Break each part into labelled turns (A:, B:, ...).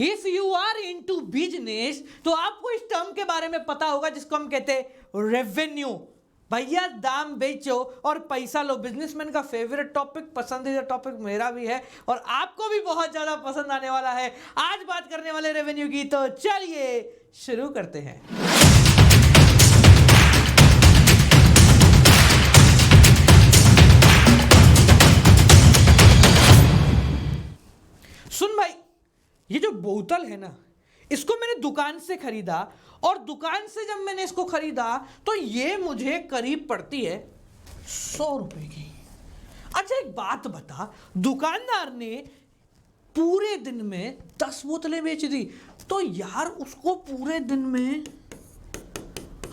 A: If you are into business तो आपको इस टर्म के बारे में पता होगा जिसको हम कहते हैं रेवेन्यू। भैया दाम बेचो और पैसा लो, बिजनेसमैन का फेवरेट टॉपिक, पसंदीदा टॉपिक मेरा भी है और आपको भी बहुत ज्यादा पसंद आने वाला है। आज बात करने वाले रेवेन्यू की, तो चलिए शुरू करते हैं। सुन भाई, ये जो बोतल है ना, इसको मैंने दुकान से खरीदा और दुकान से जब मैंने इसको खरीदा तो ये मुझे करीब पड़ती है 100 रुपए की। अच्छा एक बात बता, दुकानदार ने पूरे दिन में 10 बोतलें बेच दी, तो यार उसको पूरे दिन में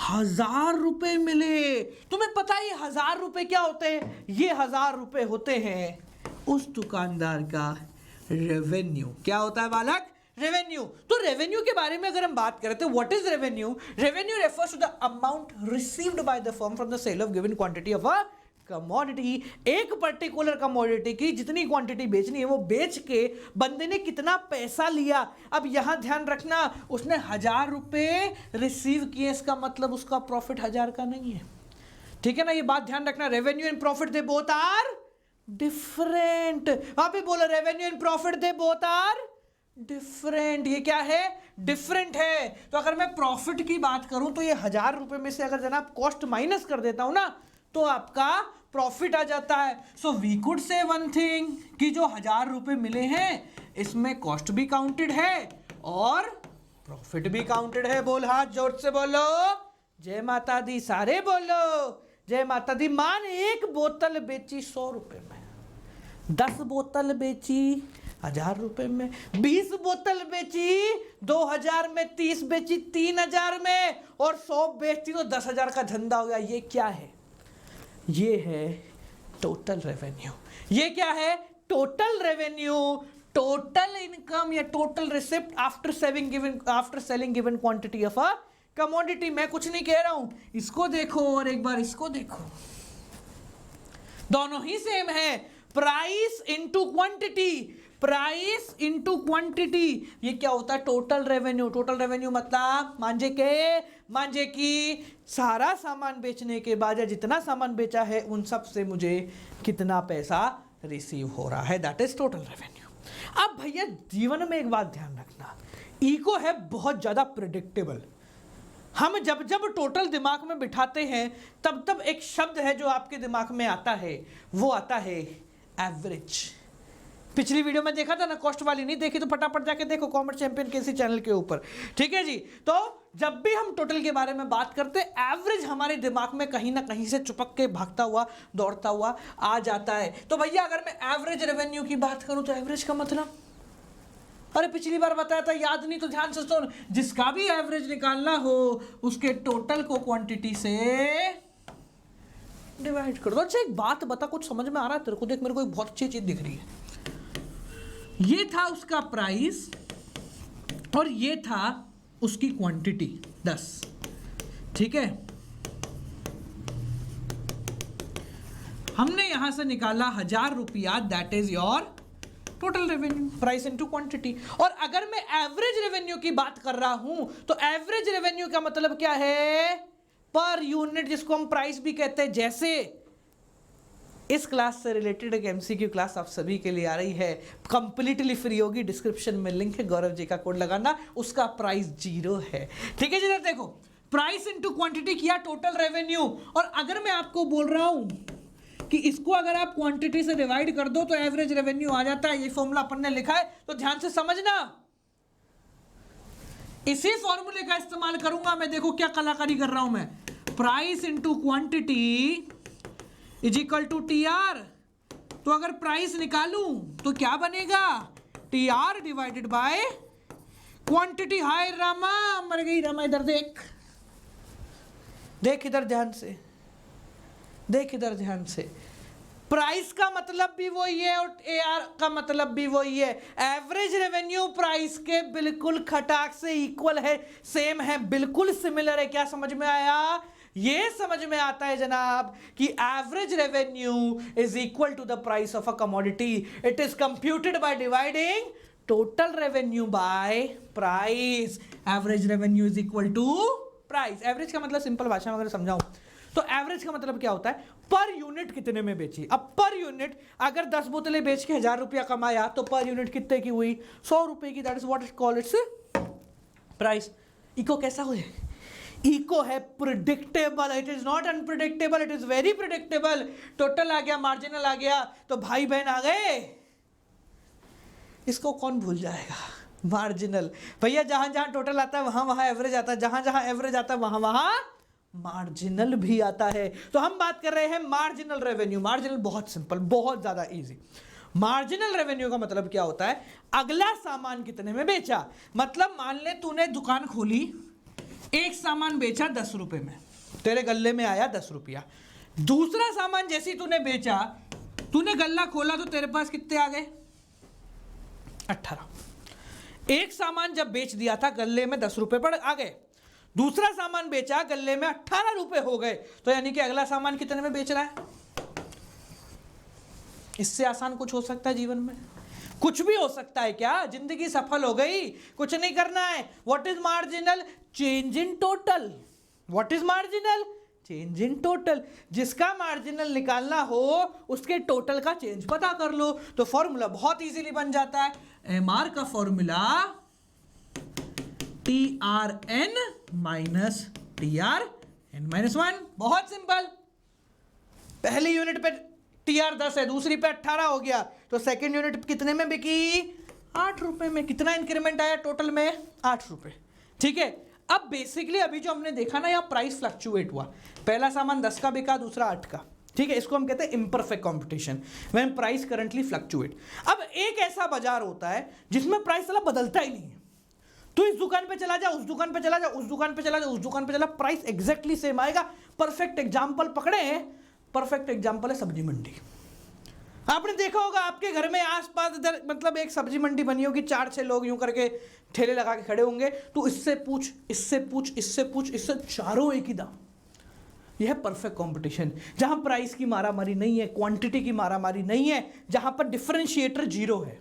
A: 1000 रुपए मिले। तुम्हें पता है ये 1000 रुपए क्या होते हैं? ये 1000 रुपए होते हैं उस दुकानदार का रेवेन्यू। क्या होता है बालक? रेवेन्यू। तो रेवेन्यू के बारे में अगर हम बात करें तो what is revenue? Revenue refers to the amount received by the firm from the sale of given quantity of a commodity. एक पर्टिकुलर कमोडिटी की जितनी क्वांटिटी बेचनी है वो बेच के बंदे ने कितना पैसा लिया। अब यहां ध्यान रखना, उसने 1000 रुपए रिसीव किए, इसका मतलब उसका प्रॉफिट 1000 का नहीं है। ठीक है ना, ये बात ध्यान रखना। Revenue and profit they both are different. वहां पे बोलो revenue and profit they both are different. ये क्या है? डिफरेंट है। तो अगर मैं प्रॉफिट की बात करूं तो ये 1000 रुपए में से अगर जनाब कॉस्ट माइनस कर देता हूं ना तो आपका प्रॉफिट आ जाता है। So we could say one thing कि जो 1000 रुपए मिले हैं इसमें कॉस्ट भी काउंटेड है और प्रॉफिट भी काउंटेड है। बोल, हाथ जोर से बोलो जय माता दी, सारे बोलो जय माता दी। मान एक बोतल बेची 100 रुपए में, 10 बोतल बेची 1000 रुपए में, 20 बोतल बेची 2000 में, 30 बेची 3000 में और 100 बेचती तो 10,000 का धंधा हो गया। ये क्या है? ये है टोटल रेवेन्यू। ये क्या है? टोटल रेवेन्यू, टोटल इनकम या total receipt after selling given quantity of a commodity. मैं कुछ नहीं कह रहा हूं, इसको देखो और एक बार इसको देखो, दोनों ही सेम है। Price into quantity, price into quantity, ये क्या होता है? Total revenue. टोटल रेवेन्यू मतलब मांझे की सारा सामान बेचने के बाद या जितना सामान बेचा है उन सब से मुझे कितना पैसा रिसीव हो रहा है, दैट इज टोटल रेवेन्यू। अब भैया जीवन में एक बात ध्यान रखना, ईगो है बहुत ज्यादा प्रिडिक्टेबल। हम जब जब टोटल दिमाग में बिठाते हैं तब तब एक शब्द है जो आपके दिमाग में आता है, वो आता है एवरेज। पिछली वीडियो में देखा था ना, कॉस्ट वाली नहीं देखी तो फटाफट जाके देखो, कॉमर्स चैंपियन के इसी चैनल के ऊपर। ठीक है जी। तो जब भी हम टोटल के बारे में बात करते हैं एवरेज हमारे दिमाग में कहीं ना कहीं से चुपक के भागता हुआ दौड़ता हुआ आ जाता है। तो भैया अगर मैं एवरेज रेवेन्यू की बात करूं तो एवरेज का मतलब, अरे पिछली बार बताया था, याद नहीं तो ध्यान से सुन, जिसका भी एवरेज निकालना हो उसके टोटल को क्वांटिटी से डिवाइड कर दो। अच्छा एक बात बता, कुछ समझ में आ रहा है तेरे को? देख मेरे को एक बहुत अच्छी चीज दिख रही है। ये था उसका प्राइस और ये था उसकी क्वांटिटी 10। ठीक है, हमने यहां से निकाला 1000 रुपया, that is your total revenue, price into quantity. और अगर मैं एवरेज रेवेन्यू की बात कर रहा हूं तो एवरेज रेवेन्यू का मतलब क्या है? पर यूनिट, जिसको हम प्राइस भी कहते हैं। जैसे इस क्लास से रिलेटेड एक एमसीक्यू क्लास आप सभी के लिए आ रही है, कंप्लीटली फ्री होगी, डिस्क्रिप्शन में लिंक है, गौरव जी का कोड लगाना, उसका प्राइस 0 है। ठीक है जी। देखो प्राइस इनटू क्वांटिटी किया टोटल रेवेन्यू, और अगर मैं आपको बोल रहा हूं कि इसको अगर आप क्वांटिटी से डिवाइड कर दो तो एवरेज रेवेन्यू आ जाता है। ये फॉर्मूला अपन ने लिखा है तो ध्यान से समझना, इसी फॉर्मूले का इस्तेमाल करूंगा मैं। देखो क्या कलाकारी कर रहा हूं मैं, price into quantity is equal to TR. तो अगर प्राइस निकालूं तो क्या बनेगा? TR divided by quantity. हाय रामा, मर गई रामा। इधर देख, देख इधर ध्यान से, देख इधर ध्यान से। प्राइस का मतलब भी वही है और एआर का मतलब भी वही है। एवरेज रेवेन्यू प्राइस के बिल्कुल खटाक से इक्वल है, सेम है, बिल्कुल सिमिलर है। क्या समझ में आया? ये समझ में आता है जनाब कि average revenue is equal to the price of a commodity. It is computed by dividing total revenue by price, average revenue is equal to price. Average का मतलब सिंपल भाषा में अगर समझाऊं तो एवरेज का मतलब क्या होता है, पर यूनिट कितने में बेची। अब पर यूनिट अगर 10 बोतलें बेच के 1000 रुपया कमाया तो पर यूनिट कितने की हुई, 100 रुपए की। That is what is called its price. इको कैसा हुआ, इको है predictable, it is not unpredictable, it is very predictable. Total आ गया, मार्जिनल आ गया, तो भाई बहन आ गए। इसको कौन भूल जाएगा, मार्जिनल। भैया जहां जहां टोटल आता है वहां वहां एवरेज आता है, जहां जहां एवरेज आता है वहां वहां मार्जिनल भी आता है। तो हम बात कर रहे हैं मार्जिनल रेवेन्यू। मार्जिनल बहुत सिंपल, बहुत ज्यादा इजी। मार्जिनल रेवेन्यू का मतलब क्या होता है, अगला सामान कितने में बेचा। मतलब मान ले तूने दुकान खोली, एक सामान बेचा 10 रुपए में, तेरे गल्ले में आया 10 रुपया। दूसरा सामान जैसे तूने बेचा, तूने गल्ला खोला तो तेरे पास कितने आ गए, 18। एक सामान जब बेच दिया था गल्ले में 10 रुपए पर आ गए, दूसरा सामान बेचा गल्ले में 18 रुपए हो गए, तो यानी कि अगला सामान कितने में बेच रहा है। इससे आसान कुछ हो सकता है जीवन में, कुछ भी हो सकता है क्या, जिंदगी सफल हो गई, कुछ नहीं करना है। What is marginal, change in total. What is marginal, change in total. जिसका मार्जिनल निकालना हो उसके टोटल का चेंज पता कर लो, तो फॉर्मूला बहुत इजीली बन जाता है। एमआर का फॉर्मूला TRN माइनस TRN-1। बहुत सिंपल। पहली यूनिट पे TR 10 है, दूसरी पे 18 हो गया, तो सेकेंड यूनिट कितने में बिकी, 8 रुपए में। कितना इंक्रीमेंट आया टोटल में, 8 रुपए। ठीक है। अब बेसिकली अभी जो हमने देखा ना, यहाँ प्राइस फ्लक्चुएट हुआ, पहला सामान 10 का बिका, दूसरा 8 का। ठीक है, इसको हम कहते हैं imperfect competition, when price currently fluctuate. अब एक ऐसा बाजार होता है जिसमें प्राइस साला बदलता ही नहीं है। तो इस दुकान पे चला जा, उस दुकान पे चला जा, उस दुकान पे चला जा, उस दुकान पे चला, प्राइस एग्जैक्टली सेम आएगा। परफेक्ट एग्जांपल पकड़े हैं, परफेक्ट एग्जांपल है सब्जी मंडी। आपने देखा होगा आपके घर में आसपास इधर मतलब एक सब्जी मंडी बनी होगी, 4-6 लोग यूं करके ठेले लगा के खड़े होंगे, तो इससे पूछ, इससे पूछ, इससे पूछ, इससे चारों एक ही दाम। यह है परफेक्ट कंपटीशन, जहां प्राइस की मारामारी नहीं है, क्वांटिटी की मारामारी नहीं है, जहां पर डिफरेंशिएटर जीरो है।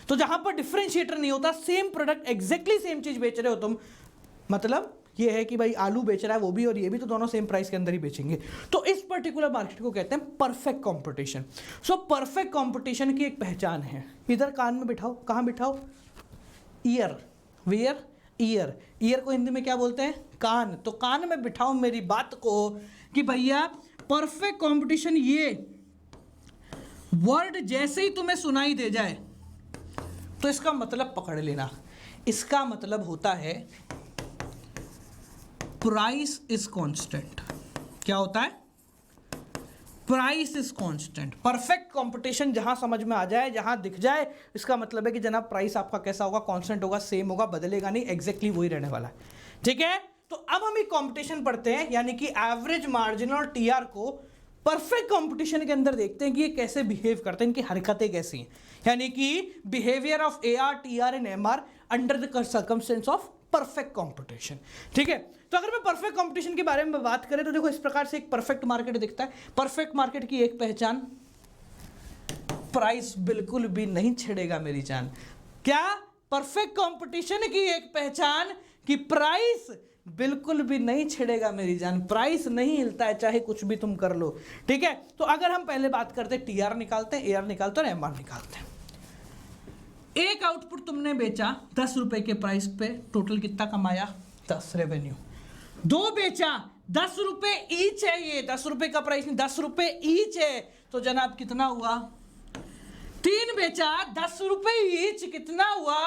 A: तो जहां पर डिफरेंशिएटर नहीं होता, सेम प्रोडक्ट एग्जैक्टली सेम चीज बेच रहे हो तुम, मतलब ये है कि भाई आलू बेच रहा है वो भी और ये भी, तो दोनों सेम प्राइस के अंदर ही बेचेंगे। तो इस पर्टिकुलर मार्केट को कहते हैं perfect competition. So perfect competition की एक पहचान है, इधर कान में बिठाओ, कहाँ बिठाओ, ईयर, वेयर, ईयर। ईयर को हिंदी में क्या बोलते हैं, कान। तो कान में बिठाओ मेरी बात को कि भैया परफेक्ट कंपटीशन, ये वर्ड जैसे ही तुम्हें सुनाई दे जाए तो इसका मतलब पकड़ लेना। इसका मतलब होता है प्राइस इज कांस्टेंट। क्या होता है, price is constant. Perfect competition जहां समझ में आ जाए, जहां दिख जाए, इसका मतलब है कि जनाब प्राइस आपका कैसा होगा, कांस्टेंट होगा, सेम होगा, बदलेगा नहीं, एग्जैक्टली वही रहने वाला है। ठीक है। तो अब हम एक कंपटीशन पढ़ते हैं, यानी कि एवरेज, मार्जिन और टीआर को परफेक्ट कंपटीशन के अंदर देखते हैं कि ये कैसे बिहेव करते हैं, इनकी हरकतें कैसी हैं, यानी कि behaviour of AR, TR and MR under the circumstance of perfect competition. ठीक है। तो अगर मैं परफेक्ट कंपटीशन के बारे में बात करें तो देखो इस प्रकार से एक परफेक्ट मार्केट दिखता है। परफेक्ट मार्केट की एक पहचान, प्राइस बिल्कुल भी नहीं छेड़ेगा मेरी जान। क्या, परफेक्ट कंपटीशन की एक पहचान कि प्राइस बिल्कुल भी नहीं छेड़ेगा मेरी जान, प्राइस नहीं हिलता है चाहे कुछ भी तुम कर लो। ठीक है। तो अगर हम पहले बात करते हैं, TR निकालते हैं, AR निकालते हैं और MR निकालते हैं। एक आउटपुट तुमने बेचा 10 रुपए के प्राइस पे, टोटल कितना कमाया, 10 रेवेन्यू। दो बेचा 10 रुपए ईच है, ये 10 रुपए का प्राइस नहीं, 10 रुपए ईच है, तो जनाब कितना हुआ। 3 बेचा 10 रुपए ईच, कितना हुआ।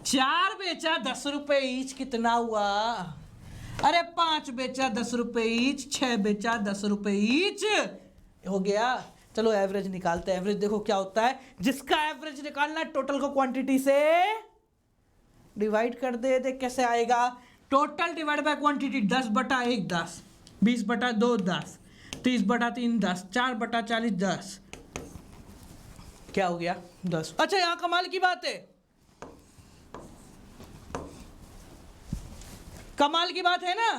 A: 4 बेचा 10 रुपए ईच, कितना हुआ। अरे 5 बेचा 10 रुपए ईच, 6 बेचा 10 रुपए ईच, हो गया। चलो एवरेज निकालते हैं। एवरेज देखो क्या होता है, जिसका एवरेज निकालना है टोटल को क्वांटिटी से डिवाइड कर दे, देख कैसे आएगा। टोटल डिवाइड बाय क्वांटिटी, 10/1 10, 20/2 10, 30/3 10, 4/40 10, क्या हो गया 10। अच्छा यहां कमाल की बात है, कमाल की बात है ना,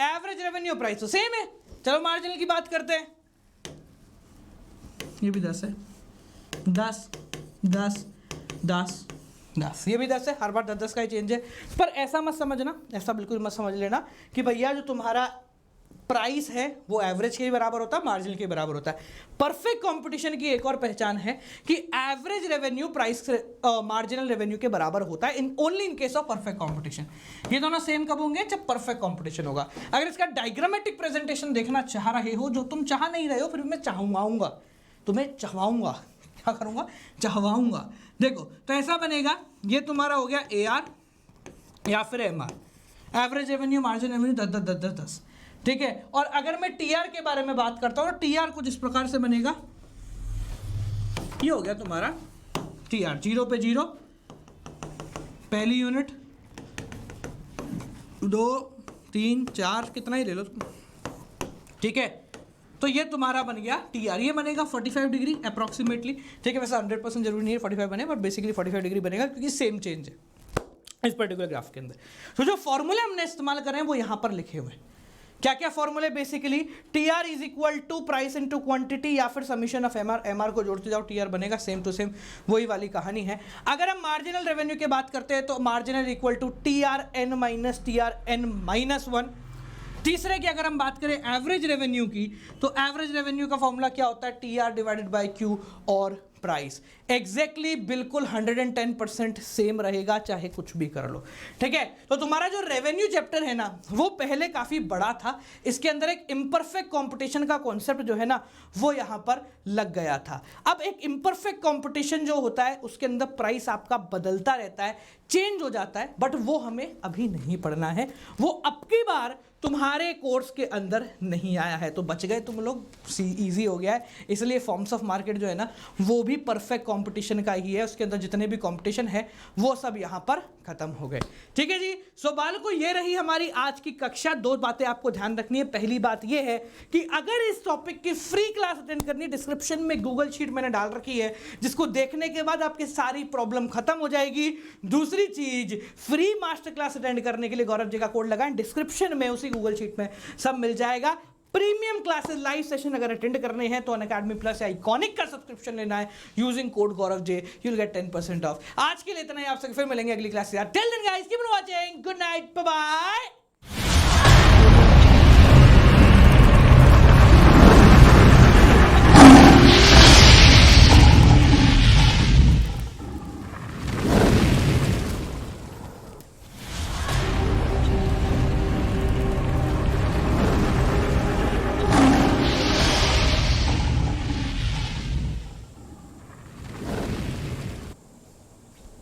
A: एवरेज रेवेन्यू प्राइस तो सेम है। चलो मार्जिनल की बात करते हैं, ये भी 10 है, 10 10 10 ये भी 10 है, हर बार 10 का ही चेंज है। पर ऐसा मत समझना, ऐसा बिल्कुल मत समझ लेना कि भैया जो तुम्हारा प्राइस है वो एवरेज के बराबर होता है, मार्जिनल के बराबर होता है। परफेक्ट कंपटीशन की एक और पहचान है कि average revenue price marginal revenue के बराबर होता है in only in case of perfect competition. ये दोनों सेम कब होंगे? जब परफेक्ट कंपटीशन होगा। अगर इसका डायग्रामेटिक प्रेजेंटेशन देखना चाह रहे हो, जो तुम चाह नहीं रहे हो, फिर मैं चाहवाऊंगा, तुम्हें चाहवाऊंगा, क्या करूंगा? चाहवाऊंगा। देखो तो ऐसा बनेगा, ये तुम्हारा हो गया AR या फिर MR, average revenue margin revenue 10, ठीक है। और अगर मैं TR के बारे में बात करता हूँ, TR कुछ इस प्रकार से बनेगा, ये हो गया तुम्हारा TR, 0 पे 0, पहली यूनिट, 2 3 4 कितना ही ले लो तुम, ठीक है। तो ये तुम्हारा बन गया TR, ये बनेगा 45 डिग्री अप्रॉक्सीमेटली, ठीक है। वैसे 100% जरूरी नहीं है 45 बने, बट बेसिकली 45 डिग्री बनेगा क्योंकि सेम चेंज है इस पर्टिकुलर ग्राफ के अंदर। तो जो फॉर्मूले हमने इस्तेमाल कर रहे हैं वो यहाँ पर लिखे हुए हैं। क्या क्या फॉर्मूले? Basically TR is equal to price into quantity या फिर समीशन ऑफ MR को जोड़ते जाओ, TR बनेगा, सेम टू सेम वही वाली कहानी है। अगर हम मार्जिनल रेवेन्यू की बात करते हैं तो marginal equal to TRN minus TRN minus 1। तीसरे की अगर हम बात करें एवरेज रेवेन्यू की, तो एवरेज रेवेन्यू का फॉर्मूला क्या होता है? TR डिवाइडेड बाय Q और प्राइस। एग्जैक्टली बिल्कुल 110% सेम रहेगा, चाहे कुछ भी कर लो, ठीक है। तो तुम्हारा जो रेवेन्यू चैप्टर है ना, वो पहले काफी बड़ा था, इसके अंदर एक इम्परफेक्ट कंपटीशन का कॉन्सेप्ट जो है ना वो यहां पर लग गया था। अब एक इम्परफेक्ट कंपटीशन जो होता है उसके अंदर प्राइस आपका बदलता रहता है, चेंज हो जाता है, बट वो हमें अभी नहीं पढ़ना है, वो अब की बार तुम्हारे कोर्स के अंदर नहीं आया है, तो बच गए तुम लोग, इजी हो गया है। इसलिए फॉर्म्स ऑफ मार्केट जो है ना वो भी परफेक्ट कंपटीशन का ही है, उसके अंदर जितने भी कंपटीशन है वो सब यहाँ पर खत्म हो गए, ठीक है जी। सो बालकों, ये रही हमारी आज की कक्षा। 2 बातें आपको ध्यान रखनी है। पहली बात ये है कि अगर इस टॉपिक की फ्री क्लास अटेंड करनी है, डिस्क्रिप्शन में गूगल शीट मैंने डाल रखी है, जिसको देखने के बाद आपकी सारी प्रॉब्लम खत्म हो जाएगी। दूसरी चीज, फ्री मास्टर क्लास अटेंड करने के लिए गौरव जी का कोड लगाएं, डिस्क्रिप्शन में उसी गूगल शीट में सब मिल जाएगा। प्रीमियम क्लासेस लाइव सेशन अगर अटेंड करने हैं तो अनअकैडमी प्लस या इकॉनिक का सब्सक्रिप्शन लेना है using code Gaurav J, you will get 10% of. आज के लिए इतना ही, आपसे फिर मिलेंगे अगली क्लास से। Till then guys, keep on watching, good night, bye bye.